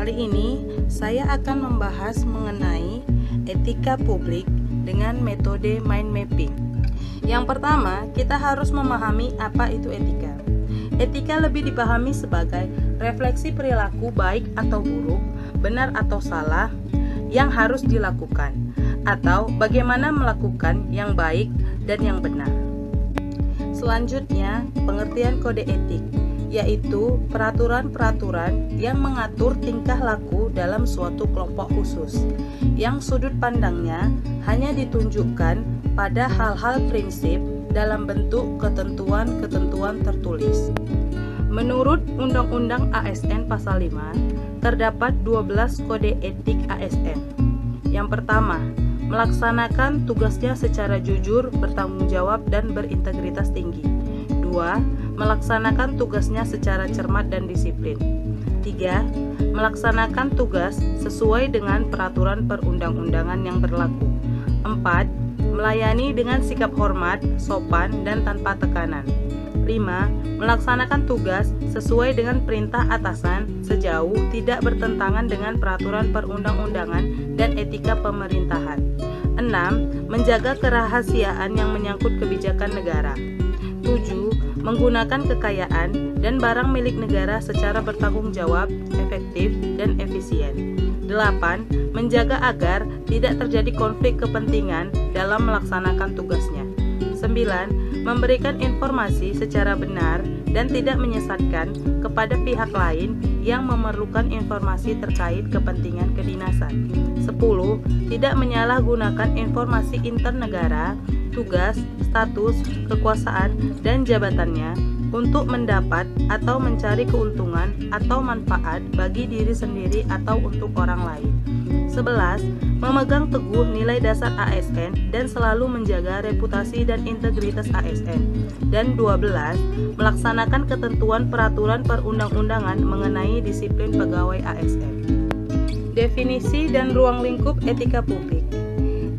Kali ini saya akan membahas mengenai etika publik dengan metode mind mapping. Yang pertama, kita harus memahami apa itu etika. Etika lebih dipahami sebagai refleksi perilaku baik atau buruk, benar atau salah yang harus dilakukan, atau bagaimana melakukan yang baik dan yang benar. Selanjutnya, pengertian kode etik, yaitu peraturan-peraturan yang mengatur tingkah laku dalam suatu kelompok khusus, yang sudut pandangnya hanya ditunjukkan pada hal-hal prinsip dalam bentuk ketentuan-ketentuan tertulis. Menurut Undang-Undang ASN Pasal 5, terdapat 12 kode etik ASN. Yang pertama, melaksanakan tugasnya secara jujur, bertanggung jawab, dan berintegritas tinggi. 2. Melaksanakan tugasnya secara cermat dan disiplin. 3. Melaksanakan tugas sesuai dengan peraturan perundang-undangan yang berlaku. 4. Melayani dengan sikap hormat, sopan, dan tanpa tekanan. 5. Melaksanakan tugas sesuai dengan perintah atasan sejauh tidak bertentangan dengan peraturan perundang-undangan dan etika pemerintahan. 6. Menjaga kerahasiaan yang menyangkut kebijakan negara. 7. Menggunakan kekayaan dan barang milik negara secara bertanggung jawab, efektif, dan efisien. 8. Menjaga agar tidak terjadi konflik kepentingan dalam melaksanakan tugasnya. 9. Memberikan informasi secara benar dan tidak menyesatkan kepada pihak lain yang memerlukan informasi terkait kepentingan kedinasan. 10. Tidak menyalahgunakan informasi internegara, tugas, status, kekuasaan, dan jabatannya untuk mendapat atau mencari keuntungan atau manfaat bagi diri sendiri atau untuk orang lain. 11. Memegang teguh nilai dasar ASN dan selalu menjaga reputasi dan integritas ASN. Dan 12. Melaksanakan ketentuan peraturan perundang-undangan mengenai disiplin pegawai ASN. Definisi dan ruang lingkup etika publik.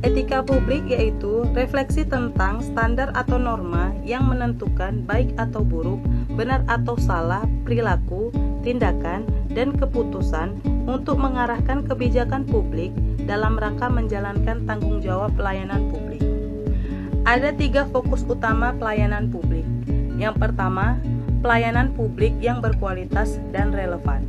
Etika publik yaitu refleksi tentang standar atau norma yang menentukan baik atau buruk, benar atau salah perilaku, tindakan, dan keputusan untuk mengarahkan kebijakan publik dalam rangka menjalankan tanggung jawab pelayanan publik. Ada 3 fokus utama pelayanan publik. Yang pertama, pelayanan publik yang berkualitas dan relevan.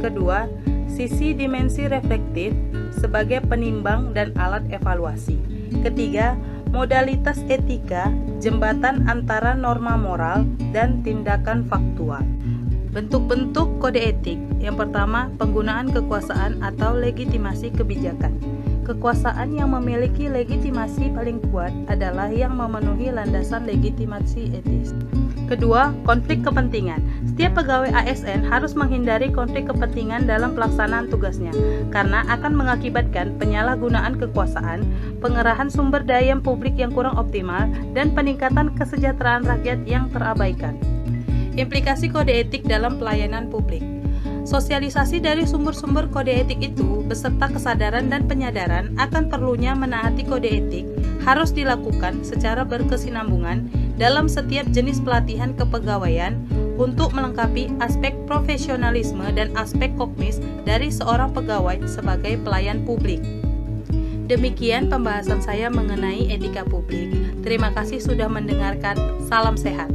Kedua, sisi dimensi reflektif sebagai penimbang dan alat evaluasi. Ketiga, modalitas etika, jembatan antara norma moral dan tindakan faktual. Bentuk-bentuk kode etik. Yang pertama, penggunaan kekuasaan atau legitimasi kebijakan. Kekuasaan yang memiliki legitimasi paling kuat adalah yang memenuhi landasan legitimasi etis. Kedua, konflik kepentingan. Setiap pegawai ASN harus menghindari konflik kepentingan dalam pelaksanaan tugasnya, karena akan mengakibatkan penyalahgunaan kekuasaan, pengerahan sumber daya publik yang kurang optimal, dan peningkatan kesejahteraan rakyat yang terabaikan. Implikasi kode etik dalam pelayanan publik. Sosialisasi dari sumber-sumber kode etik itu beserta kesadaran dan penyadaran akan perlunya menaati kode etik harus dilakukan secara berkesinambungan dalam setiap jenis pelatihan kepegawaian untuk melengkapi aspek profesionalisme dan aspek kognis dari seorang pegawai sebagai pelayan publik. Demikian pembahasan saya mengenai etika publik. Terima kasih sudah mendengarkan. Salam sehat.